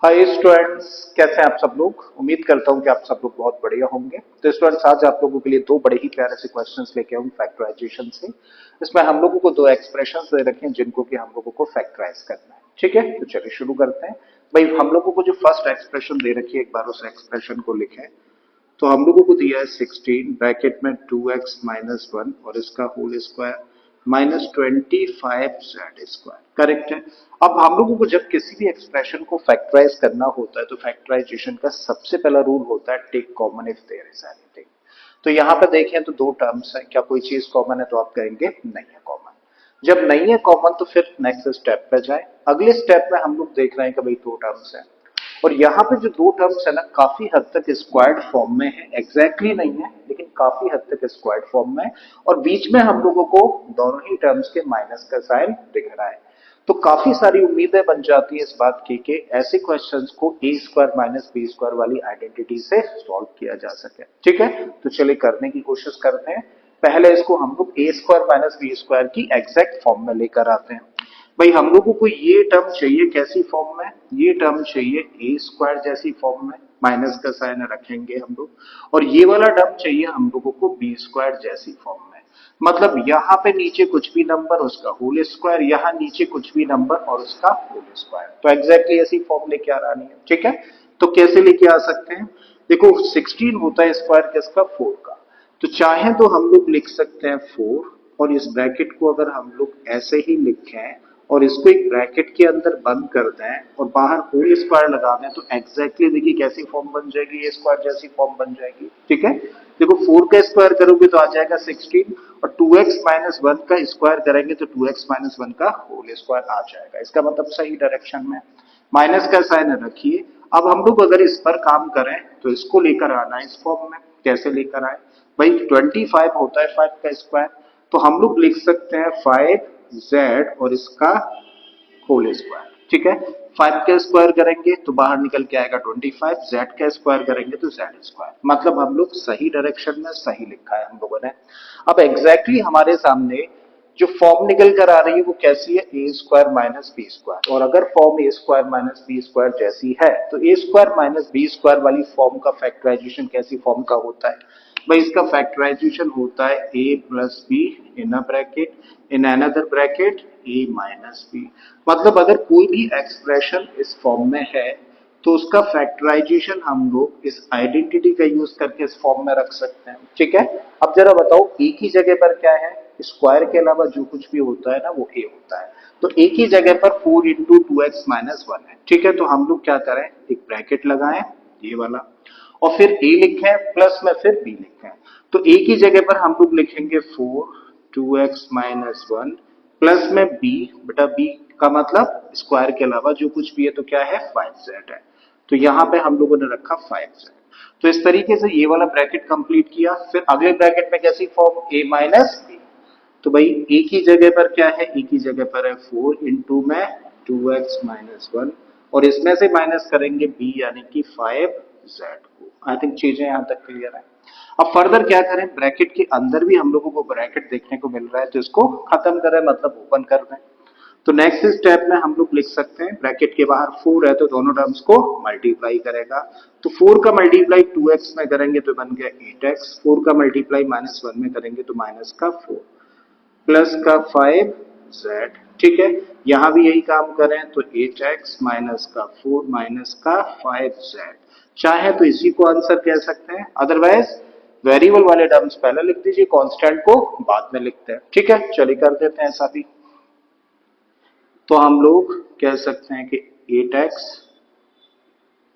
Hi students, कैसे हैं आप सब लोग। उम्मीद करता हूं कि आप सब लोग बहुत बढ़िया होंगे। तो स्टूडेंट्स, आज आप लोगों के लिए दो बड़े ही प्यारे से क्वेश्चंस लेके आऊं फैक्टराइजेशन से। इसमें हम लोगों को दो एक्सप्रेशंस दे रखे हैं जिनको कि हम लोगों को फैक्टराइज करना है। ठीक है, तो चलिए शुरू करते हैं। भाई, हम लोगों को जो फर्स्ट एक्सप्रेशन दे रखी है, एक बार उस एक्सप्रेशन को लिखें। तो हम लोगों को दिया है 16 ब्रैकेट में 2x माइनस वन और इसका whole square minus 25z square. Correct है। अब हम लोगों को जब किसी भी एक्सप्रेशन को फैक्टराइज करना होता है तो फैक्टराइजेशन का सबसे पहला रूल होता है take common if there is anything. तो यहाँ पे देखें तो दो टर्म्स है, क्या कोई चीज कॉमन है? तो आप कहेंगे नहीं है कॉमन। जब नहीं है कॉमन तो फिर नेक्स्ट स्टेप पे जाए। अगले स्टेप में हम लोग देख रहे हैं कि भाई दो टर्म्स है और यहाँ पे जो दो टर्म्स है ना, काफी हद तक स्क्वायर्ड फॉर्म में है। एग्जैक्टली नहीं है लेकिन काफी हद तक स्क्वायर्ड फॉर्म में है और बीच में हम लोगों को दोनों ही टर्म्स के माइनस का साइन दिख रहा है। तो काफी सारी उम्मीदें बन जाती है इस बात की कि ऐसे क्वेश्चंस को ए स्क्वायर माइनस बी स्क्वायर वाली आइडेंटिटी से सॉल्व किया जा सके। ठीक है, तो चलिए करने की कोशिश करते हैं। पहले इसको हम लोग ए स्क्वायर माइनस बी स्क्वायर की एग्जैक्ट फॉर्म में लेकर आते हैं। भाई, हम लोगों को ये टर्म चाहिए कैसी फॉर्म में? ये टर्म चाहिए ए स्क्वायर जैसी फॉर्म में, माइनस का साइन रखेंगे हम लोग। और ये वाला टर्म चाहिए हम लोगों को बी स्क्वायर जैसी फॉर्म में। मतलब यहाँ पे नीचे कुछ भी नंबर उसका होल स्क्वायर, यहाँ नीचे कुछ भी नंबर और उसका होल स्क्वायर। तो एग्जैक्टली ऐसी फॉर्म लेके आनी है। ठीक है, तो कैसे लेके आ सकते हैं? देखो, 16 होता है स्क्वायर किसका? 4 का। तो चाहे तो हम लोग लिख सकते हैं 4 और इस ब्रैकेट को अगर हम लोग ऐसे ही लिखें और इसको एक ब्रैकेट के अंदर बंद कर दें और बाहर होल स्क्वायर लगा दें तो एग्जैक्टली देखिए कैसी फॉर्म बन जाएगी, ए स्क्वायर जैसी फॉर्म बन जाएगी। ठीक है, देखो 4 का स्क्वायर करोगे तो आ जाएगा 16 और 2x माइनस वन का स्क्वायर करेंगे तो 2x माइनस वन का होल स्क्वायर आ जाएगा। इसका मतलब सही डायरेक्शन में। माइनस का साइन रखिए। अब हम लोग अगर इस पर काम करें तो इसको लेकर आना है इस फॉर्म में। कैसे लेकर आए? भाई, 25 होता है 5 का स्क्वायर, तो हम लोग लिख सकते हैं 5z और इसका होल स्क्वायर। ठीक है, 5 का स्क्वायर करेंगे तो बाहर निकल के आएगा 25, z का स्क्वायर करेंगे तो z स्क्वायर। मतलब हम लोग सही डायरेक्शन में सही लिखा है हम लोगों ने। अब एग्जैक्टली हमारे सामने जो फॉर्म निकल कर आ रही है वो कैसी है? A square minus B square. और अगर form A square minus B square जैसी है तो A square minus B square वाली फॉर्म का फैक्टराइजेशन कैसी फॉर्म का होता है? भाई, इसका फैक्टराइजेशन होता है A plus B in a bracket in another bracket A minus B. मतलब अगर कोई भी एक्सप्रेशन इस फॉर्म में है तो उसका फैक्टराइजेशन हम लोग इस आइडेंटिटी का यूज करके इस फॉर्म में रख सकते हैं। ठीक है, अब जरा बताओ ए की जगह पर क्या है? स्क्वायर के अलावा जो कुछ भी होता है ना वो ए होता है। तो ए की जगह पर 4 into two x minus one है। ठीक है, तो हम लोग क्या करें, एक ब्रैकेट लगाएं ये वाला और फिर ए लिखें प्लस में फिर बी लिखें। तो ए की जगह पर हम लोग लिखेंगे 4 2x माइनस वन प्लस में बी। बेटा, बी का मतलब स्क्वायर के अलावा जो कुछ भी है तो क्या है? 5z है। तो यहाँ पे हम लोगों ने रखा 5z। तो इस तरीके से ये वाला ब्रैकेट कंप्लीट किया। फिर अगले ब्रैकेट में कैसी फॉर्म? a minus B. तो भाई ए की जगह पर क्या है? ए की जगह पर है 4 इंटू में 2x माइनस वन और इसमें से माइनस करेंगे b यानी कि 5z को। आई थिंक चीजें यहां तक क्लियर है। अब फर्दर क्या करें? ब्रैकेट के अंदर भी हम लोगों को ब्रैकेट देखने को मिल रहा है तो इसको खत्म करें, मतलब ओपन कर दें। तो नेक्स्ट स्टेप में हम लोग लिख सकते हैं ब्रैकेट के बाहर 4 है तो दोनों टर्म्स को मल्टीप्लाई करेगा। तो 4 का मल्टीप्लाई 2x में करेंगे तो बन गया 8x। 4 का मल्टीप्लाई माइनस वन में करेंगे तो माइनस का 4 प्लस का 5z। ठीक है, यहां भी यही काम करें तो 8x माइनस का 4 माइनस का 5z। चाहे तो इसी को आंसर कह सकते हैं, अदरवाइज वेरिएबल वाले टर्म्स पहले लिख दीजिए, कांस्टेंट को बाद में लिखते हैं। ठीक है, चलिए कर देते हैं ऐसा भी। तो हम लोग कह सकते हैं कि 8x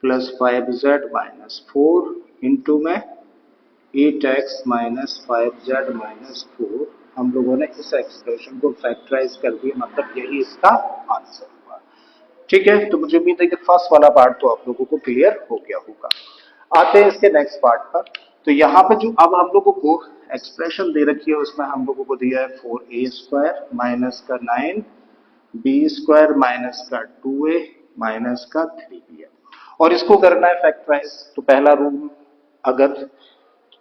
plus 5z minus 4 into में 8x माइनस 5z माइनस 4। हम लोगों ने इस एक्सप्रेशन को फैक्टराइज कर दिया, मतलब यही इसका आंसर हुआ। ठीक है, तो मुझे उम्मीद है कि फर्स्ट वाला पार्ट तो आप लोगों को क्लियर हो गया होगा। आते हैं इसके नेक्स्ट पार्ट पर। तो यहाँ पर जो अब हम लोगों को एक्सप्रेशन दे रखी है उसमें हम लोगों को दिया है 4a स्क्वायर माइनस का 9 बी स्क्वायर माइनस का 2a माइनस का 3b है और इसको करना है फैक्टराइज। तो पहला रूल, अगर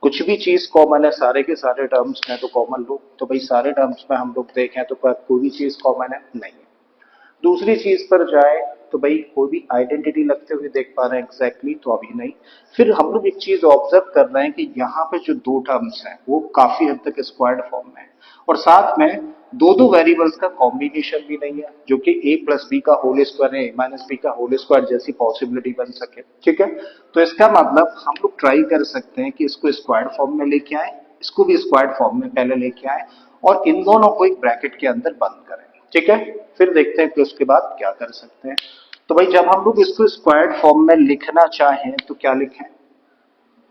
कुछ भी चीज कॉमन है सारे के सारे टर्म्स में तो कॉमन लो। तो भाई सारे टर्म्स में हम लोग देखें तो कोई भी चीज कॉमन है नहीं है। दूसरी चीज पर जाए तो भाई कोई भी आइडेंटिटी लगते हुए देख पा रहे हैं एग्जैक्टली तो अभी नहीं। फिर हम लोग एक चीज ऑब्जर्व कर रहे हैं कि यहाँ पे जो दो टर्म्स हैं वो काफी हद तक स्क्वायर्ड फॉर्म में है, और साथ में दो दो वेरिएबल्स का कॉम्बिनेशन भी नहीं है जो कि a प्लस बी का होल स्क्वायर है, a माइनस बी का होल स्क्वायर जैसी पॉसिबिलिटी बन सके। ठीक है, तो इसका मतलब हम लोग ट्राई कर सकते हैं कि इसको स्क्वायर्ड फॉर्म में लेके आए, इसको भी स्क्वायर्ड फॉर्म में पहले लेके आए, और इन दोनों को एक ब्रैकेट के अंदर बंद करें। ठीक है, फिर देखते हैं कि उसके बाद क्या कर सकते हैं। तो भाई जब हम लोग इसको स्क्वायर्ड फॉर्म में लिखना चाहें तो क्या लिखें?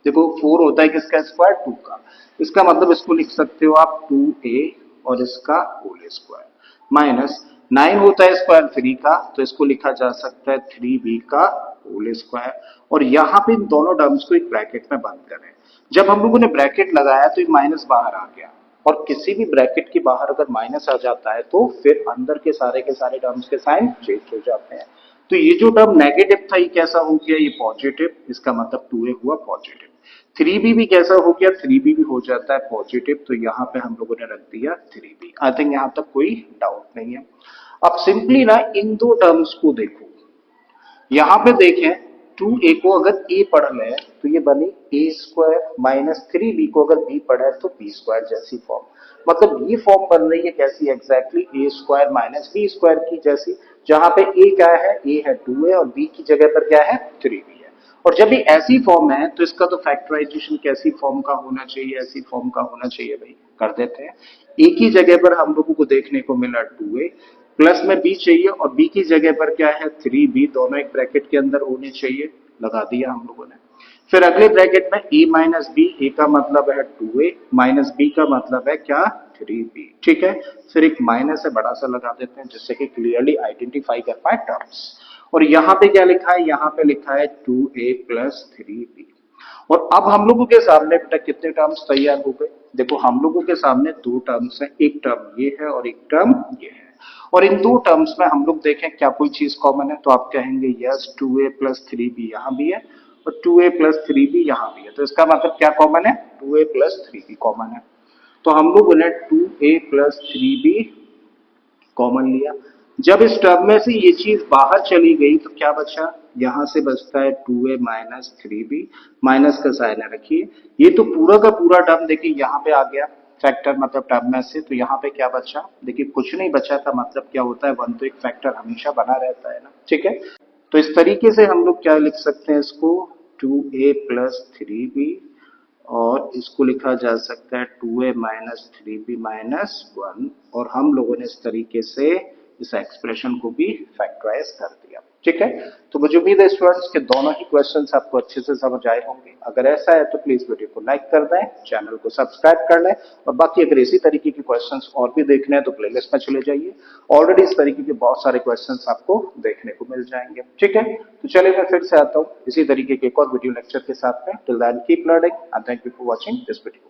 देखो 4 होता है किसका स्क्वायर? 2 का। इसका मतलब इसको लिख सकते हो आप 2a और इसका होल स्क्वायर माइनस 9 होता है स्क्वायर 3 का, तो इसको लिखा जा सकता है 3b का होल स्क्वायर, और यहाँ पे इन दोनों टर्म्स को एक ब्रैकेट में बंद करें। जब हम लोगों ने ब्रैकेट लगाया तो ये माइनस बाहर आ गया, और किसी भी ब्रैकेट के बाहर अगर माइनस आ जाता है तो फिर अंदर के सारे टर्म्स के साइन चेंज हो जाते हैं। तो ये जो टर्म नेगेटिव था ये कैसा हो गया? ये पॉजिटिव, इसका मतलब 2a हुआ पॉजिटिव। 3b भी कैसा हो गया? 3b भी हो जाता है पॉजिटिव, तो यहाँ पे हम लोगों ने रख दिया 3b। आई थिंक यहाँ तक कोई डाउट नहीं है। अब सिंपली ना इन दो टर्म्स को देखो, यहाँ पे देखें 2a को अगर a पढ़ लें तो ये बनी a स्क्वायर माइनस 3b को अगर b पढ़े तो b स्क्वायर जैसी फॉर्म। मतलब ये फॉर्म बन रही है कैसी? Exactly a square minus b square की जैसी, जहां पे a क्या है? a है 2a और b की जगह पर क्या है? 3b है। और जब ये ऐसी फॉर्म है तो इसका तो फैक्टराइजेशन कैसी फॉर्म का होना चाहिए? ऐसी फॉर्म का होना चाहिए भाई। कर देते हैं। a की जगह पर हम लोगों को देखने को मिला 2a, प्लस में b चाहिए और b की जगह पर क्या है? 3b, दोनों एक ब्रैकेट के अंदर होने चाहिए, लगा दिया हम लोगों ने। फिर अगले ब्रैकेट में a माइनस बी, a का मतलब है 2a माइनस b का मतलब है क्या? 3b। ठीक है, फिर एक माइनस है बड़ा सा लगा देते हैं जिससे कि क्लियरली आइडेंटिफाई कर पाए टर्म्स। और यहाँ पे क्या लिखा है? यहाँ पे लिखा है 2a प्लस 3b। और अब हम लोगों के सामने बेटा कितने टर्म्स तैयार हो गए? देखो हम लोगों के सामने दो टर्म्स हैं, एक टर्म ये है और एक टर्म ये है। और इन दो टर्म्स में हम लोग देखें क्या कोई चीज कॉमन है? तो आप कहेंगे यस 2a प्लस 3b यहाँ भी है और 2a प्लस 3b यहाँ भी है। तो इसका मतलब क्या कॉमन है? 2a प्लस 3b कॉमन है। तो हम लोगों ने 2a प्लस 3b कॉमन लिया। जब इस टर्म में से ये चीज बाहर चली गई तो क्या बचा? यहां से बचता है 2a माइनस 3b, माइनस का साइन रखिए। ये तो पूरा का पूरा टर्म देखिए यहाँ पे आ गया फैक्टर, मतलब टर्म में से, तो यहाँ पे क्या बचा? देखिए कुछ नहीं बचा था, मतलब क्या होता है? वन तो एक फैक्टर हमेशा बना रहता है ना। ठीक है, तो इस तरीके से हम लोग क्या लिख सकते हैं इसको? 2a प्लस 3b, और इसको लिखा जा सकता है 2a माइनस 3b माइनस 1, और हम लोगों ने इस तरीके से इस एक्सप्रेशन को भी फैक्टराइज कर दिया। ठीक है, तो मुझे उम्मीद है स्टूडेंट्स के दोनों ही क्वेश्चंस आपको अच्छे से समझ आए होंगे। अगर ऐसा है तो प्लीज वीडियो को लाइक कर दें, चैनल को सब्सक्राइब कर लें, और बाकी अगर इसी तरीके के क्वेश्चंस और भी देखने हैं तो प्लेलिस्ट में चले जाइए। ऑलरेडी इस तरीके के बहुत सारे क्वेश्चंस आपको देखने को मिल जाएंगे। ठीक है, तो चलिए मैं फिर से आता हूँ इसी तरीके के एक और वीडियो लेक्चर के साथ में। Till then keep learning and thank you for watching this video.